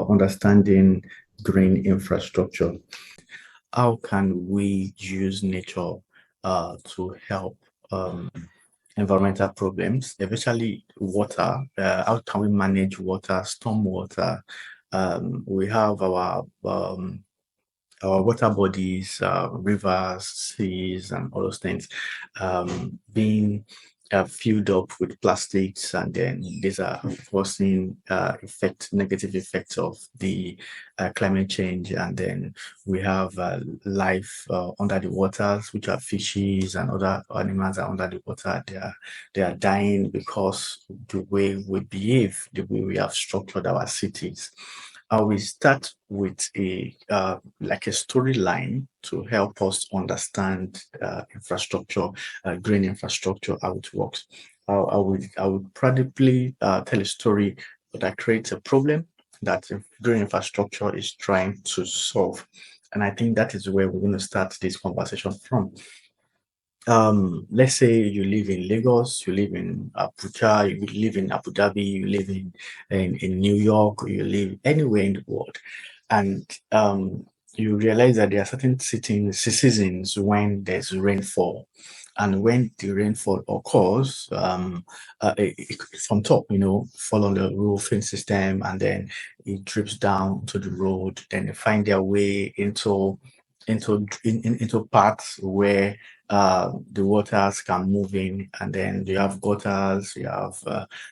understanding green infrastructure. How can we use nature to help environmental problems, especially water? How can we manage water, storm water? We have our water bodies, rivers, seas, and all those things being filled up with plastics, and then these are causing negative effects of the climate change. And then we have life under the waters, which are fishes and other animals are under the water. They are dying because the way we behave, the way we have structured our cities. I will start with a like a storyline to help us understand infrastructure, green infrastructure, how it works. I would probably tell a story that creates a problem that green infrastructure is trying to solve, and I think that is where we're going to start this conversation from. Let's say you live in Lagos, you live in Abuja, you live in Abu Dhabi, you live in New York, or you live anywhere in the world, and you realize that there are certain seasons when there's rainfall, and when the rainfall occurs, it's from top, fall on the roofing system, and then it drips down to the road. Then they find their way into parts where the waters can move in, and then you have gutters, you have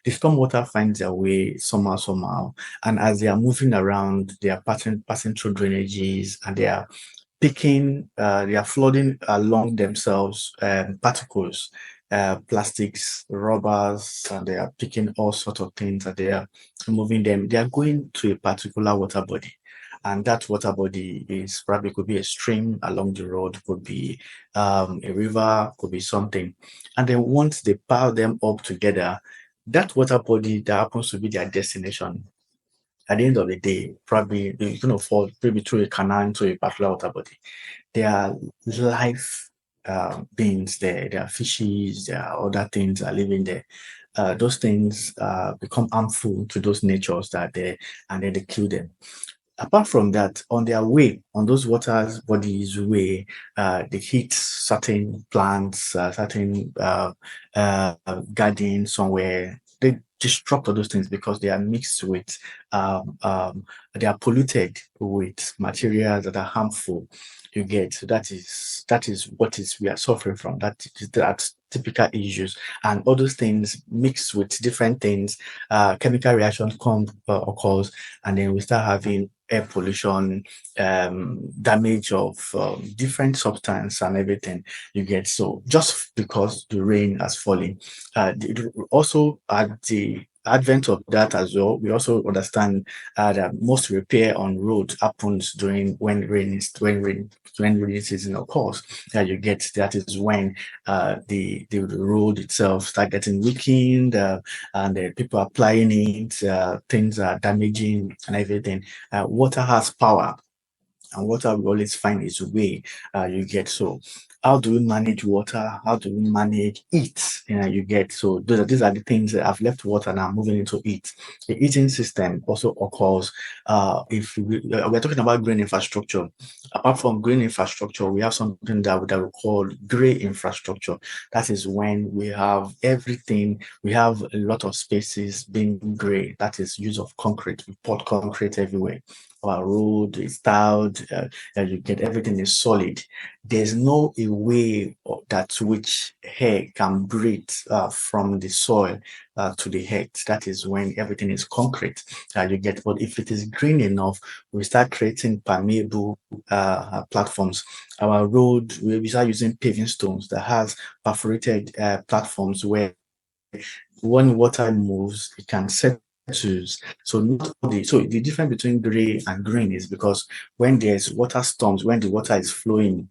the storm water finds their way somehow, and as they are moving around, they are passing through drainages, and they are flooding along themselves particles, plastics, rubbers, and they are picking all sorts of things, and they are moving them. They are going to a particular water body, and that water body is probably could be a stream along the road, could be a river, could be something. And then once they pile them up together, that water body that happens to be their destination, at the end of the day, probably they're going to fall maybe through a canal into a particular water body. There are life beings there, there are fishes, there are other things that are living there. Those things become harmful to those natures that are there, and then they kill them. Apart from that, on their way, on those waters bodies way, they hit certain plants, certain gardens somewhere. They disrupt all those things because they are mixed with, they are polluted with materials that are harmful. You get, so that is what is we are suffering from. That's typical issues, and all those things mixed with different things, chemical reactions come occurs, and then we start having air pollution, damage of different substance and everything. You get, so just because the rain has fallen, also at the advent of that as well, we also understand that most repair on road happens during when rainy season occurs. You get, that is when the road itself start getting weakened, and people are applying it, things are damaging and everything. Water has power, and water will always find its way. You get, so how do we manage water? How do we manage it? You get, so these are the things that have left water now moving into it. The eating system also occurs. If we're talking about green infrastructure, apart from green infrastructure, we have something that we call gray infrastructure. That is when we have everything. We have a lot of spaces being gray. That is use of concrete. We pour concrete everywhere. Our road is tiled, you get, everything is solid. There's no a way that which air can breathe from the soil to the head. That is when everything is concrete. You get, but if it is green enough, we start creating permeable platforms. Our road, we start using paving stones that has perforated platforms where when water moves, it can set. So the difference between gray and green is because when there's water storms, when the water is flowing,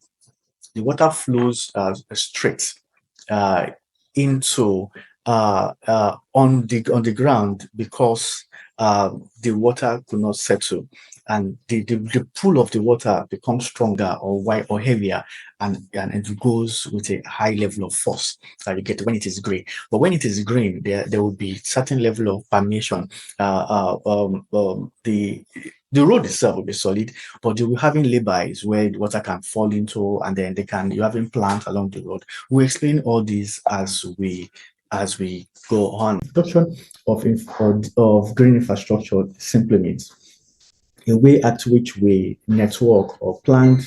the water flows straight into on the ground, because the water could not settle, and the pool of the water becomes stronger or wide or heavier, and it goes with a high level of force. You get when it is grey. But when it is green, there will be certain level of permeation. The road itself will be solid, but you'll be having laybys where the water can fall into, and then you're having plants along the road. We explain all these as we go on. Construction of green infrastructure simply means a way at which we network or plan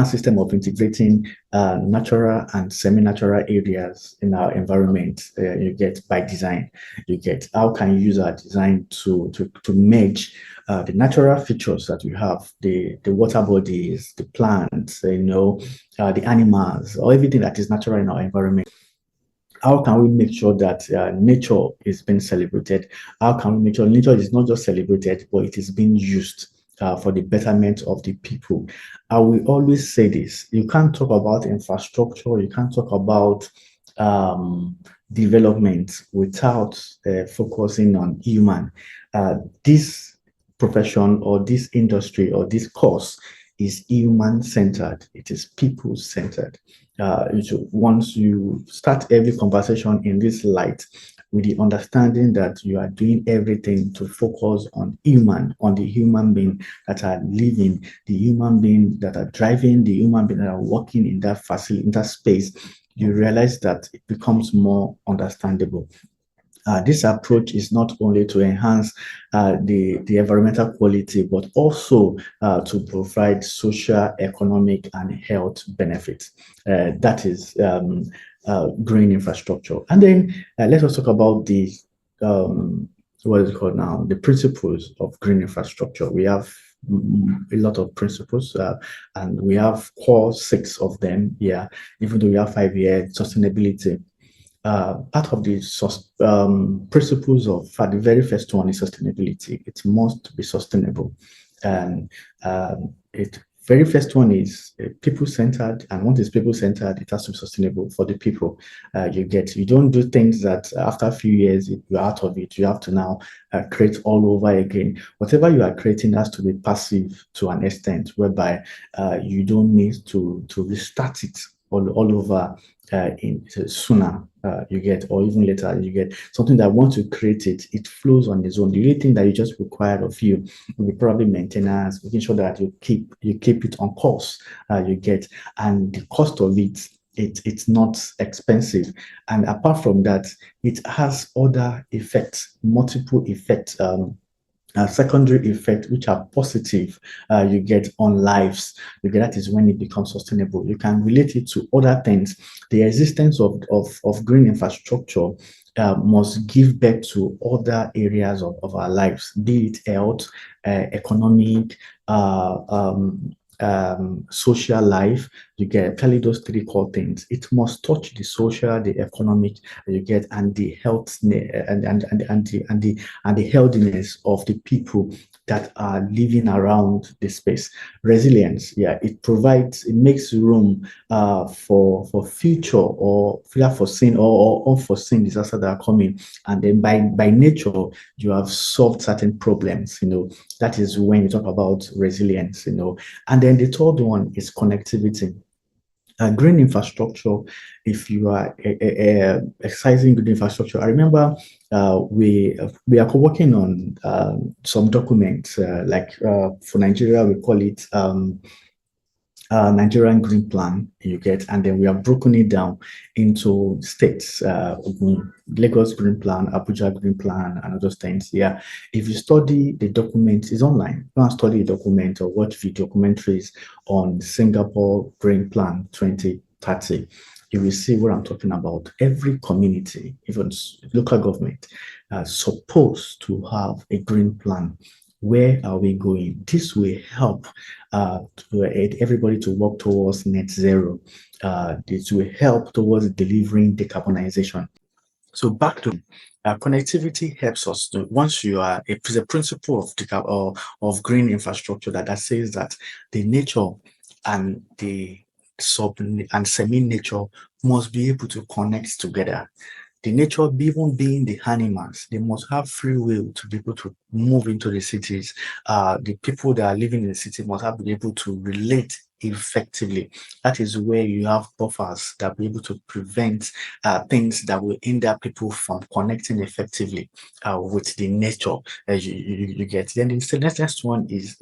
system of integrating natural and semi-natural areas in our environment. You get by design. You get how can you use our design to merge the natural features that we have, the water bodies, the plants, the animals, or everything that is natural in our environment. How can we make sure that nature is being celebrated? How can we make sure nature is not just celebrated, but it is being used for the betterment of the people? I will always say this: you can't talk about infrastructure, you can't talk about development without focusing on human. This profession or this industry or this course is human-centered. It is people-centered. Once you start every conversation in this light, with the understanding that you are doing everything to focus on the human being that are living, the human being that are driving, the human being that are working in that facility, in that space, you realize that it becomes more understandable. This approach is not only to enhance the environmental quality, but also to provide social, economic, and health benefits. That is green infrastructure. And then let us talk about the what is it called now? The principles of green infrastructure. We have a lot of principles, and we have core 6 of them. Yeah, even though we have 5 here, sustainability. Part of the principles of the very first one is sustainability. It must be sustainable, and it very first one is people-centered, and once it's people-centered, it has to be sustainable for the people. You don't do things that after a few years you're out of it. You have to now create all over again. Whatever you are creating has to be passive to an extent, whereby you don't need to restart it all over sooner, you get, or even later, you get something that once you create it, it flows on its own. The only thing that you just require of you will be probably maintenance, making sure that you keep it on course. You get, and the cost of it's not expensive, and apart from that, it has other effects, multiple effects. Secondary effects which are positive, you get on lives. You get, that is when it becomes sustainable. You can relate it to other things. The existence of green infrastructure must give birth to other areas of our lives, be it health, economic, social life. You get, tell you those 3 core things. It must touch the social, the economic, you get, and the health, and the healthiness of the people that are living around the space. Resilience, yeah, it makes room for future or foreseen or unforeseen disasters that are coming, and then by nature you have solved certain problems. That is when you talk about resilience. And then the third one is connectivity. Green infrastructure, if you are exercising green infrastructure, I remember we are working on some documents, for Nigeria, we call it Nigerian Green Plan, you get, and then we have broken it down into states, Lagos Green Plan, Abuja Green Plan, and other things. Yeah, if you study the document, it's online. You can study the document or watch video documentaries on Singapore Green Plan 2030. You will see what I'm talking about. Every community, even local government, supposed to have a green plan. Where are we going? This will help everybody to work towards net zero. This will help towards delivering decarbonization. So back to connectivity helps us to, once you are it's a principle of green infrastructure that says that the nature and the semi nature must be able to connect together. The nature, even being the animals, they must have free will to be able to move into the cities. The people that are living in the city must have been able to relate effectively. That is where you have buffers that be able to prevent things that will hinder people from connecting effectively with the nature. You get. Then the next one is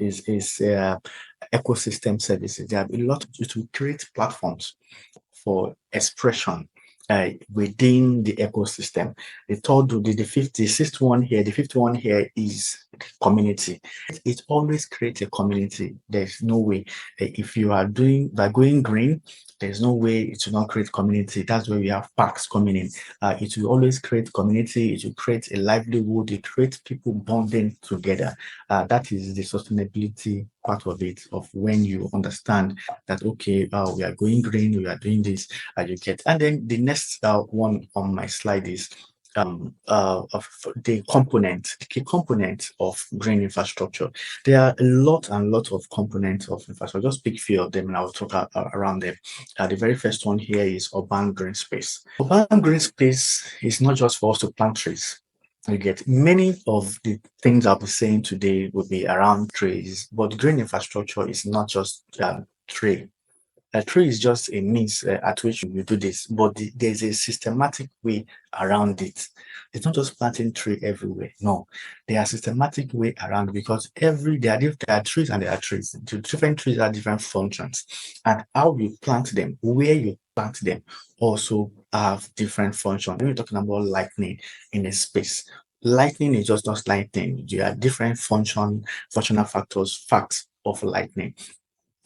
ecosystem services. There are a lot to create platforms for expression within the ecosystem. The fifth one here is community. It always creates a community. There's no way if you are doing by going green, there's no way it will not create community. That's where we have parks coming in. It will always create community. It will create a livelihood. It creates people bonding together. That is the sustainability part of it. Of when you understand that okay, we are going green, we are doing this, you get. And then the next one on my slide is of the key component of green infrastructure. There are a lot and lot of components of infrastructure. Just pick few of them and I'll talk around them. The very first one here is urban green space. Urban green space is not just for us to plant trees. You get many of the things I'll be saying today will be around trees, but green infrastructure is not just tree. A tree is just a means at which you do this, but there's a systematic way around it. It's not just planting tree everywhere. No, there are systematic way around because there are trees and there are trees. The different trees have different functions, and how you plant them, where you plant them, also have different functions. When we're talking about lightning in a space, lightning is just not lightning. There are different functional facts of lightning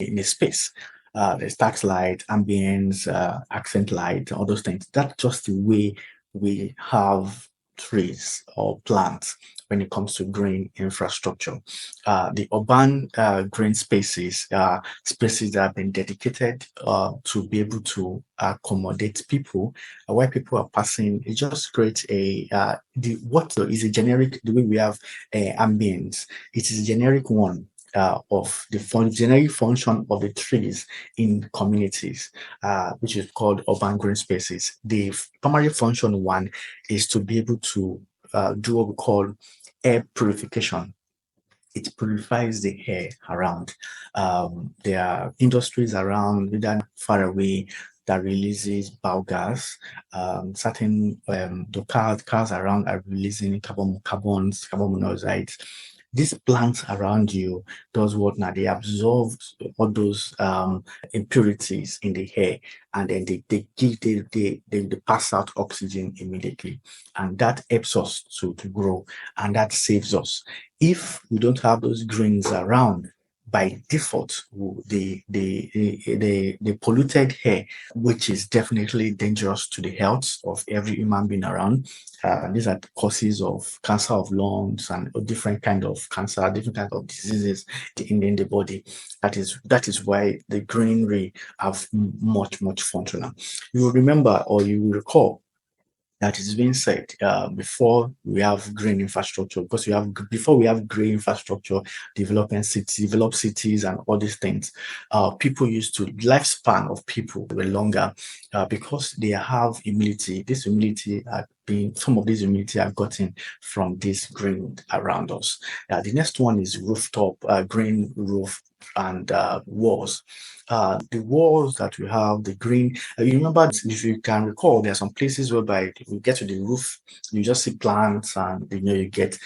in a space. There's tax light, ambience, accent light, all those things. That's just the way we have trees or plants when it comes to green infrastructure. The urban green spaces are spaces that have been dedicated to be able to accommodate people. Where people are passing, it just creates what is a generic, the way we have ambience, it is a generic one of the generic function of the trees in communities, which is called urban green spaces. The primary function one is to be able to do what we call air purification. It purifies the air around. There are industries around that far away that releases biogas. Certain the cars around are releasing carbon monoxide. These plants around you does what now? They absorb all those impurities in the air, and then they pass out oxygen immediately, and that helps us to grow, and that saves us. If we don't have those greens around, by default, the polluted air, which is definitely dangerous to the health of every human being around. These are the causes of cancer of lungs and different kind of cancer, different kind of diseases in the body. That is why the greenery have much functional. You will remember or you will recall that is being said before we have green infrastructure, because before we have green infrastructure, develop cities and all these things. People used to lifespan of people were longer because they have immunity. This immunity some of these immunity are gotten from this green around us. The next one is rooftop, green roof and walls. The walls that we have, the green, you remember, if you can recall, there are some places whereby you get to the roof, you just see plants and you get,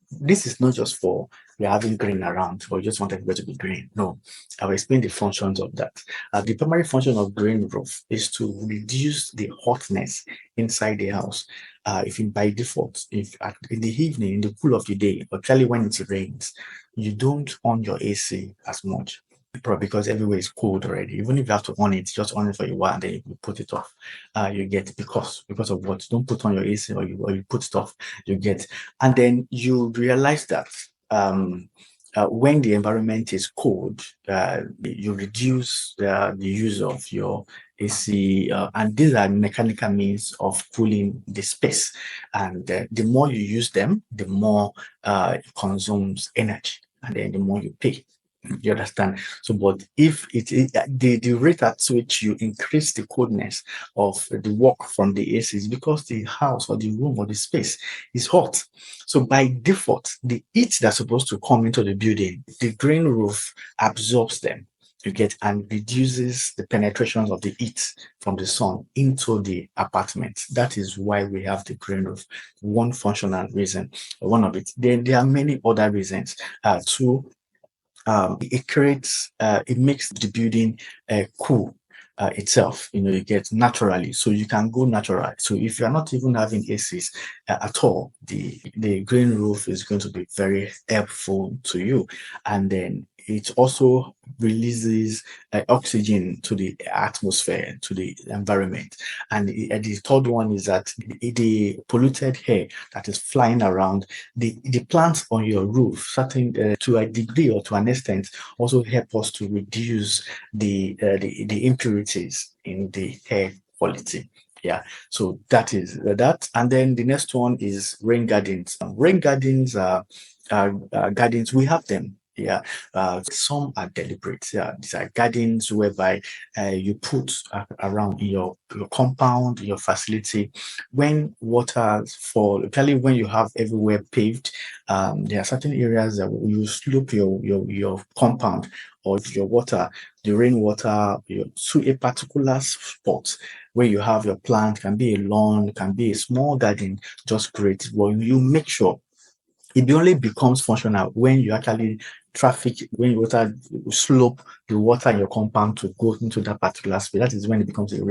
this is not just for we're having green around or you just want everybody to be green. No, I'll explain the functions of that. The primary function of green roof is to reduce the hotness inside the house. If by default, if in the evening, in the cool of the day, or actually when it rains, you don't on your AC as much because everywhere is cold already. Even if you have to on it, just on it for a while, and then you put it off. You get because of what? Don't put on your AC or you put it off. You get, and then you realize that when the environment is cold, you reduce the use of your AC, and these are mechanical means of cooling the space. And the more you use them, the more it consumes energy, and then the more you pay. You understand? So, but if the rate at which you increase the coldness of the work from the AC is because the house or the room or the space is hot. So by default, the heat that's supposed to come into the building, the green roof absorbs them. You get, and reduces the penetrations of the heat from the sun into the apartment. That is why we have the green roof. One functional reason, one of it. Then there are many other reasons. Two, it creates, it makes the building cool itself. You get naturally, so you can go natural. So if you're not even having ACs at all, the green roof is going to be very helpful to you. And then it also releases oxygen to the atmosphere, to the environment. And the third one is that the polluted air that is flying around, the plants on your roof, certain to a degree or to an extent, also help us to reduce the impurities in the air quality. Yeah, so that is that. And then the next one is rain gardens. Rain gardens are gardens. We have them. Yeah, some are deliberate. Yeah, these are gardens whereby you put around in your compound, your facility. When water fall, especially when you have everywhere paved, there are certain areas that you slope your compound or your water, the rainwater, to a particular spot where you have your plant. Can be a lawn, can be a small garden. Just great. Well, you make sure it only becomes functional when you actually when you water slope the water in your compound to go into that particular space. That is when it becomes a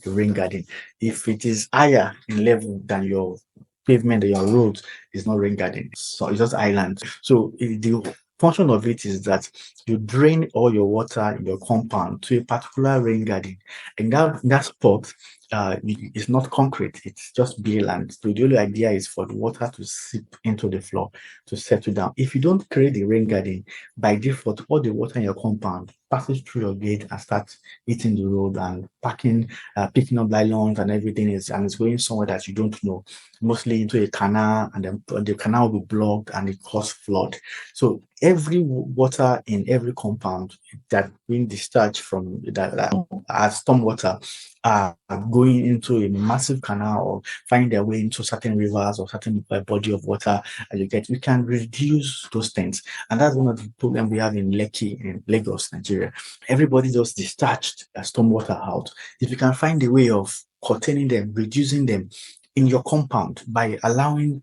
rain garden. If it is higher in level than your pavement or your roads, it's not rain garden. So it's just island. So the function of it is that you drain all your water in your compound to a particular rain garden, and that spot, it's not concrete, it's just bare land. So the only idea is for the water to seep into the floor to settle down. If you don't create the rain garden, by default, all the water in your compound passes through your gate and starts hitting the road and picking up nylons and everything and it's going somewhere that you don't know, mostly into a canal, and then the canal will be blocked and it causes flood. So every water in every compound that being discharged from that as storm water are going into a massive canal or find their way into certain rivers or certain body of water, and we can reduce those things. And that's one of the problems we have in Lekki, in Lagos, Nigeria. Everybody just discharged stormwater out. If you can find a way of containing them, reducing them in your compound by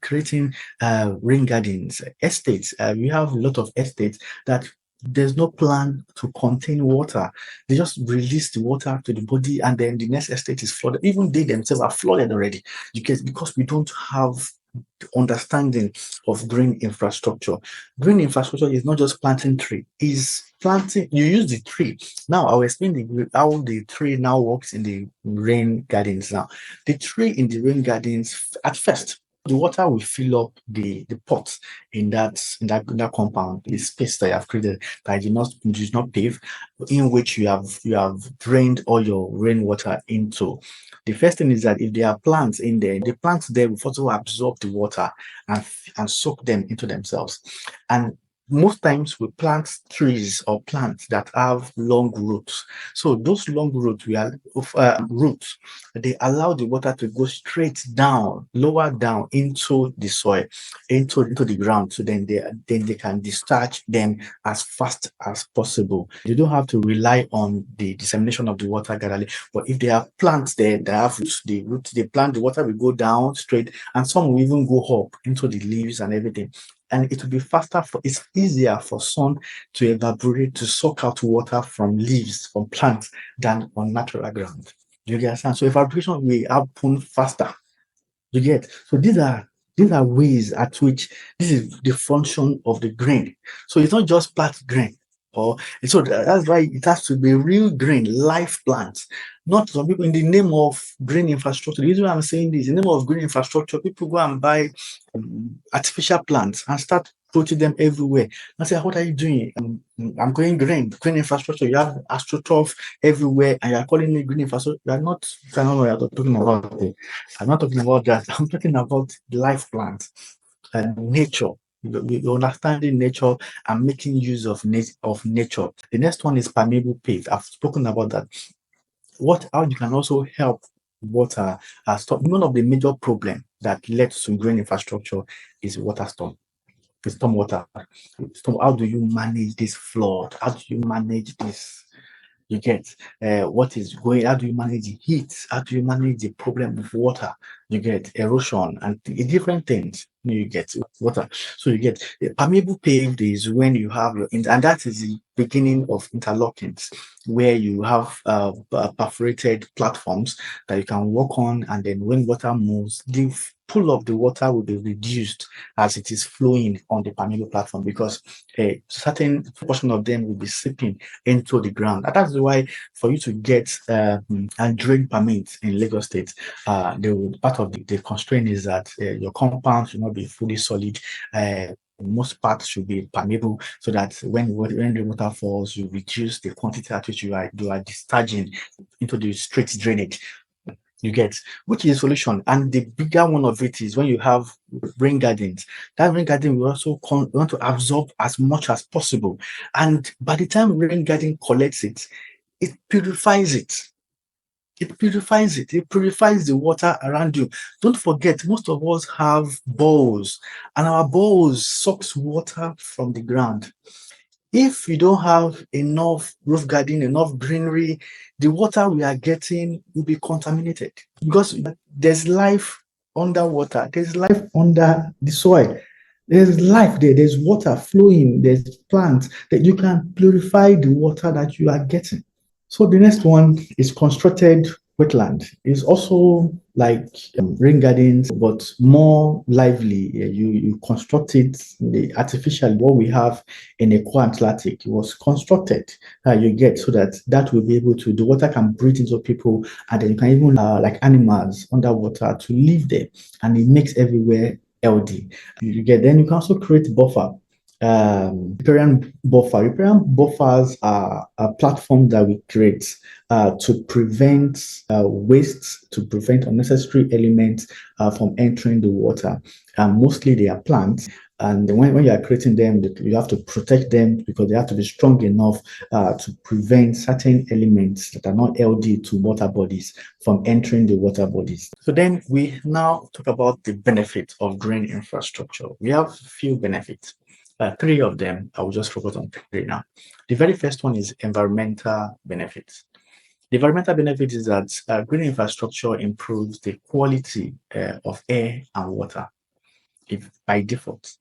creating rain gardens, estates. We have a lot of estates that there's no plan to contain water. They just release the water to the body, and then the next estate is flooded. Even they themselves are flooded already. Because we don't have the understanding of green infrastructure. Green infrastructure is not just planting tree, is planting, you use the tree. Now I'll explain how the tree now works in the rain gardens. Now the tree in the rain gardens, at first the water will fill up the pots in that compound, the space that you have created that you did not pave, in which you have drained all your rainwater into. The first thing is that if there are plants in there, the plants there will also absorb the water and soak them into themselves. And most times we plant trees or plants that have long roots. So those long roots, roots, they allow the water to go straight down, lower down into the soil, into the ground. So then they can discharge them as fast as possible. You don't have to rely on the dissemination of the water gradually. But if there are plants there that have roots, they plant, the water will go down straight, and some will even go up into the leaves and everything. And it will be faster it's easier for sun to evaporate, to suck out water from leaves, from plants, than on natural ground. You understand? So evaporation will happen faster. You get? So these are ways at which this is the function of the grain. So it's not just plant grain. So that's why it has to be real green, life plants. Not some people in the name of green infrastructure. The reason why I'm saying this, in the name of green infrastructure, people go and buy artificial plants and start putting them everywhere. I say, what are you doing? I'm going green infrastructure. You have astroturf everywhere, and you're calling me green infrastructure. I don't know what you're talking about. I'm not talking about that. I'm talking about life plants and nature. We're understanding nature and making use of nature. The next one is permeable pave. I've spoken about that. How you can also help water stop. One of the major problems that led to green infrastructure is water storm. The storm water. How do you manage this flood? How do you manage this? You get what is going, how do you manage the heat? How do you manage the problem of water? You get erosion and different things. You get water. So you get permeable paved is when you have and that is the beginning of interlockings, where you have perforated platforms that you can walk on, and then when water moves, the pull of the water will be reduced as it is flowing on the permeable platform, because a certain portion of them will be seeping into the ground. And that's why for you to get and drain permits in Lagos State, part of the constraint is that your compound should not be fully solid. Most parts should be permeable, so that when the water falls, you reduce the quantity at which you are discharging into the street drainage. You get, which is a solution. And the bigger one of it is when you have rain gardens. That rain garden will also want to absorb as much as possible. And by the time rain garden collects it, it purifies it. It purifies it. It purifies the water around you. Don't forget, most of us have bowls, and our bowls sucks water from the ground. If you don't have enough roof garden, enough greenery, the water we are getting will be contaminated, because there's life underwater, there's life under the soil. There's life there, there's water flowing, there's plants that you can purify the water that you are getting. So the next one is constructed wetland. It's also like rain gardens, but more lively. You construct it the artificially. What we have in the core Atlantic was constructed. You get, so that will be able to, the water can breathe into people, and then you can even like animals underwater to live there, and it makes everywhere healthy. You get, then you can also create buffer. Riparian buffer. Riparian buffers are a platform that we create to prevent waste, to prevent unnecessary elements from entering the water. Mostly they are plants. And when you are creating them, you have to protect them, because they have to be strong enough to prevent certain elements that are not healthy to water bodies from entering the water bodies. So then we now talk about the benefits of green infrastructure. We have few benefits. Three of them, I will just focus on three now. The very first one is environmental benefits. The environmental benefit is that green infrastructure improves the quality of air and water. If by default,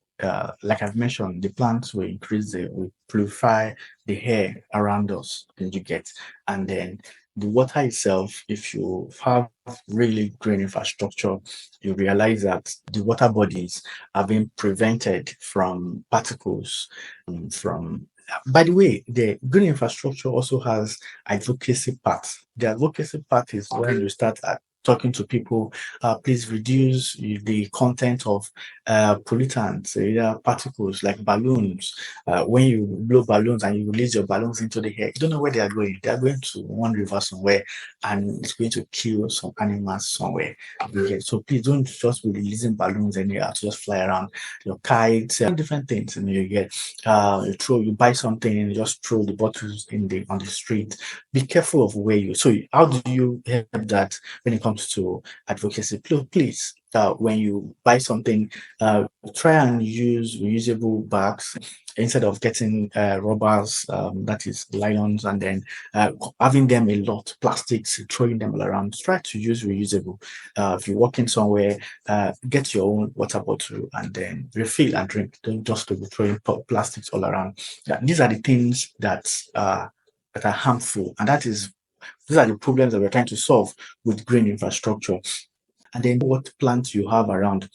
like I've mentioned, the plants will will purify the air around us, and you get, and then the water itself, if you have really green infrastructure, you realize that the water bodies are being prevented from particles, from by the way, the green infrastructure also has advocacy part. The advocacy part is when you start talking to people, please reduce the content of pollutants, particles like balloons. When you blow balloons and you release your balloons into the air, you don't know where they are going. They are going to one river somewhere, and it's going to kill some animals somewhere. Okay, so please don't just be releasing balloons anyhow to just fly around. Your kites, different things, and you get you buy something and you just throw the bottles on the street. Be careful of where you. So how do you help that when it comes to advocacy? Please, when you buy something, try and use reusable bags instead of getting rubbers, that is lions, and then having them a lot, plastics, throwing them all around. Try to use reusable. If you're walking somewhere, get your own water bottle and then refill and drink. Don't just be throwing plastics all around. These are the things that are harmful, and these are the problems that we're trying to solve with green infrastructure. And then what plants you have around,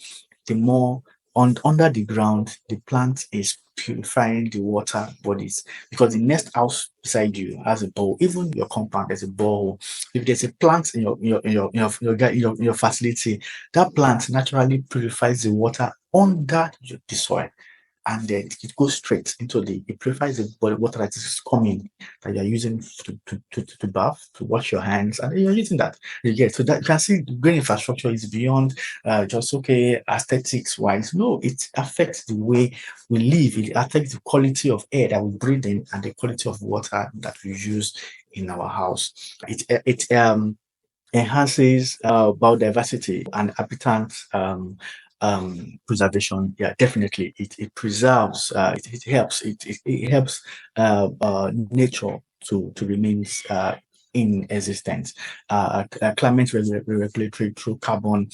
the more under the ground the plant is purifying the water bodies, because the next house beside you has a bowl. Even your compound, there's a bowl. If there's a plant in your facility, that plant naturally purifies the water under the soil. and then it goes straight into it purifies the body water that is coming, that you're using to bath, to wash your hands, and you're using that. You get, so that you can see green infrastructure is beyond just okay aesthetics wise. No, it affects the way we live. It affects the quality of air that we breathe in and the quality of water that we use in our house. It enhances biodiversity and habitat preservation. Yeah, definitely. It preserves. It helps. It helps nature to remain in existence. Climate regulatory through carbon.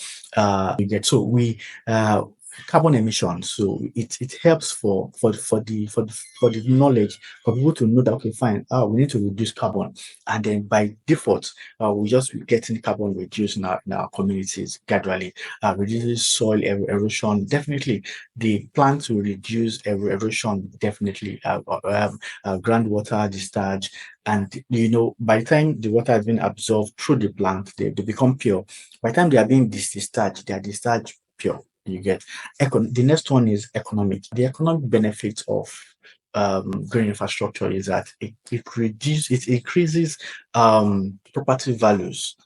You get, so we carbon emissions. So it helps for the knowledge, for people to know that okay, fine, we need to reduce carbon, and then by default, we just getting carbon reduced in our communities gradually, reduces soil erosion. Definitely, the plan to reduce erosion, definitely, groundwater discharge, and by the time the water has been absorbed through the plant, they become pure. By the time they are being discharged, they are discharged pure. You get. The next one is economic. The economic benefits of green infrastructure is that it increases property values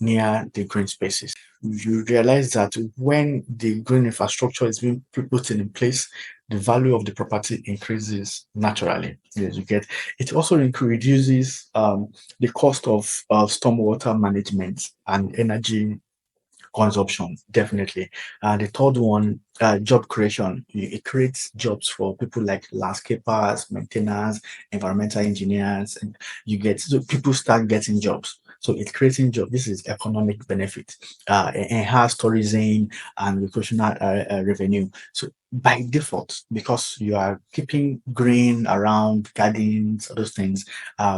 near the green spaces. You realize that when the green infrastructure is being put in place, the value of the property increases naturally. Yes, you get. It also reduces the cost of stormwater management and energy consumption, definitely. The third one, job creation. It creates jobs for people like landscapers, maintainers, environmental engineers, and you get, so people start getting jobs. So it's creating jobs. This is economic benefit, enhanced tourism and recreational revenue. So by default, because you are keeping green around gardens, all those things,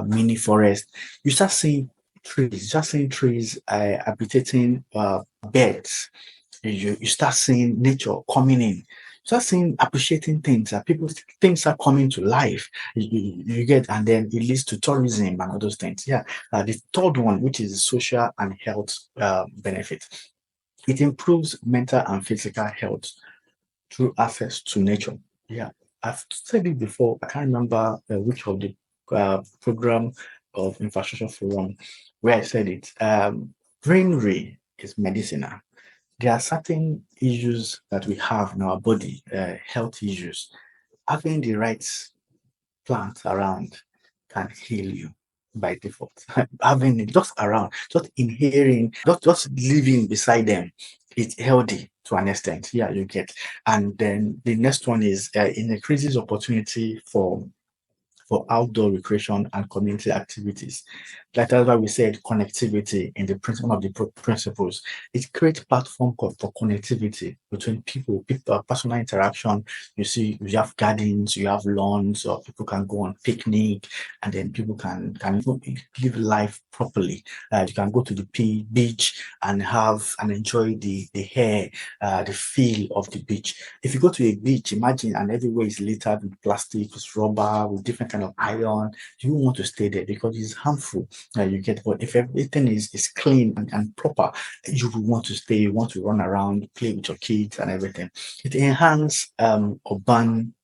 mini forest, you start seeing trees habitating birds. You start seeing nature coming in. You start seeing appreciating things that things are coming to life. You get, and then it leads to tourism and all those things. Yeah. The third one, which is social and health benefit, it improves mental and physical health through access to nature. Yeah, I've said it before. I can't remember which of the program of infrastructure forum where I said it. Greenery is medicinal. There are certain issues that we have in our body, health issues. Having the right plant around can heal you by default. Having it just around, just inhaling, just living beside them, it's healthy to an extent. Yeah, you get. And then the next one is it increases opportunity for outdoor recreation and community activities. That's why we said connectivity in the one of the principles. It creates platform for connectivity between people, personal interaction. You see, you have gardens, you have lawns, or people can go on picnic, and then people can live life properly. You can go to the beach and enjoy the air, the feel of the beach. If you go to a beach, imagine, and everywhere is littered with plastic, with rubber, with different kind of iron. You won't want to stay there because it's harmful. You get, but if everything is clean and proper, you will want to stay. You want to run around, play with your kids and everything. It enhances urban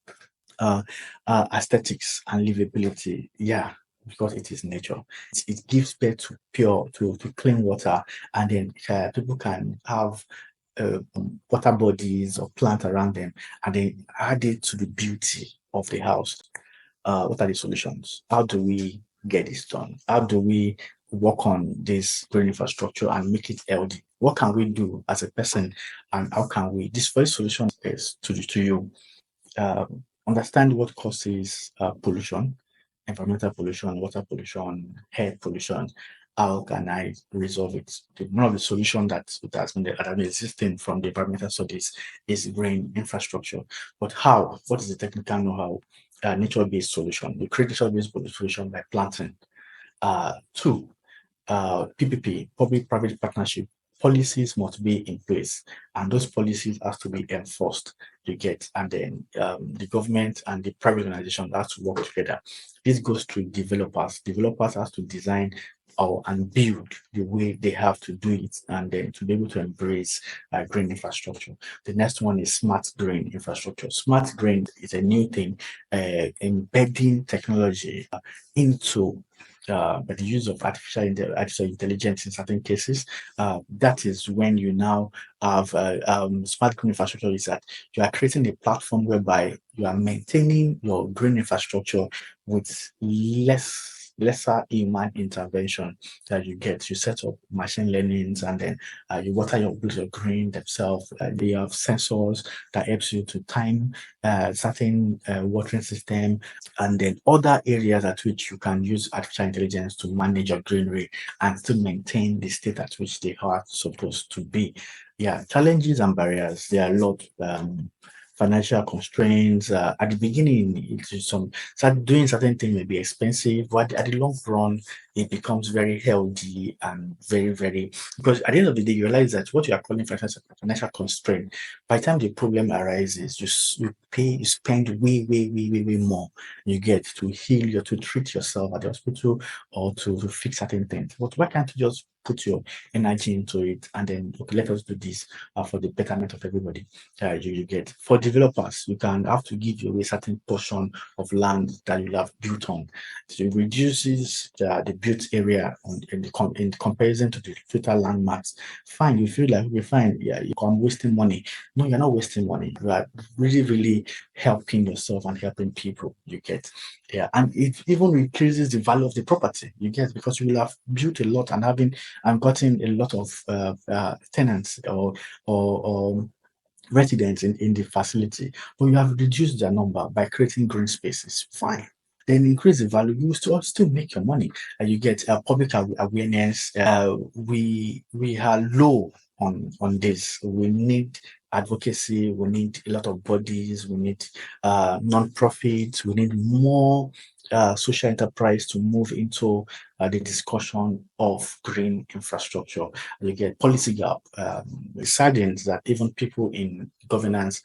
aesthetics and livability. Yeah, because it is nature. It gives birth to to clean water, and then people can have water bodies or plant around them, and then add it to the beauty of the house. What are the solutions? How do we get this done? How do we work on this green infrastructure and make it healthy? What can we do as a person, and how can we? This first solution is to you understand what causes pollution, environmental pollution, water pollution, air pollution. How can I resolve it? One of the solutions that has been existing from the environmental studies is green infrastructure. But how? What is the technical know-how? Nature-based solution. We create nature-based solution by planting. Two, PPP, public-private partnership, policies must be in place, and those policies have to be enforced. You get, and then the government and the private organization have to work together. This goes to developers. Developers have to design or and build the way they have to do it, and then to be able to embrace green infrastructure. The next one is smart green infrastructure. Smart green is a new thing, embedding technology into the use of artificial intelligence in certain cases. That is when you now have smart green infrastructure, is that you are creating a platform whereby you are maintaining your green infrastructure with lesser human intervention that you get. You set up machine learnings, and then you water your wheels of green themselves. They have sensors that helps you to time certain watering system, and then other areas at which you can use artificial intelligence to manage your greenery and still maintain the state at which they are supposed to be. Yeah, challenges and barriers. There are a lot. Financial constraints. At the beginning, it is some start doing certain things may be expensive, but at the long run, it becomes very healthy and very, very, because at the end of the day, you realize that what you are calling financial constraint, by the time the problem arises, you spend way more you get to heal you to treat yourself at the hospital or to fix certain things. But why can't you just put your energy into it and then, okay, let us do this for the betterment of everybody? You get for developers, you can have to give away a certain portion of land that you have built on. So it reduces the built area in comparison to the total land mass. Fine, you feel like, okay, fine, yeah, I'm wasting money. No, you're not wasting money. You are really helping yourself and helping people. You get, yeah, and it even increases the value of the property. You get, because you will have built a lot and gotten a lot of tenants or residents in the facility, but you have reduced their number by creating green spaces. Fine. Then increase the value, you still make your money, and you get public awareness. We are low on this. We need advocacy. We need a lot of bodies. We need non-profits. We need more social enterprise to move into the discussion of green infrastructure. You get policy gap. It saddens that even people in governance,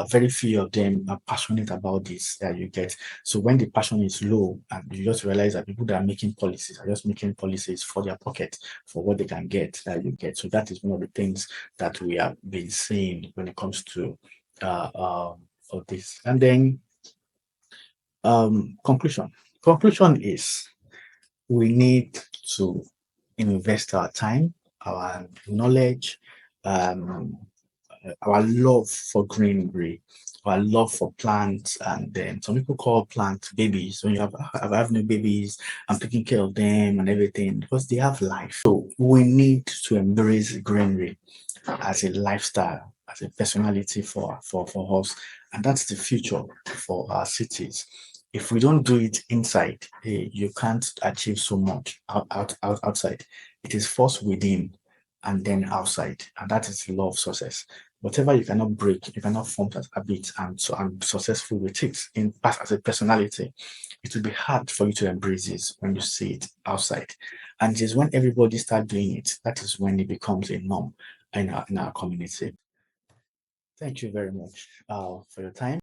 very few of them are passionate about this. You get, so when the passion is low, and you just realize that people that are making policies are just making policies for their pocket, for what they can get. You get, so that is one of the things that we have been seeing when it comes to of this. And then conclusion is, we need to invest our time, our knowledge, um, our love for greenery, our love for plants, and then some people call plants babies. When you have new babies, I'm taking care of them and everything because they have life. So we need to embrace greenery as a lifestyle, as a personality for us, and that's the future for our cities. If we don't do it inside, you can't achieve so much outside. It is first within and then outside, and that is the law of success. Whatever you cannot break, you cannot form as habit and so I'm successful with it in as a personality, it will be hard for you to embrace this when you see it outside. And just when everybody start doing it, that is when it becomes a norm in our community. Thank you very much for your time.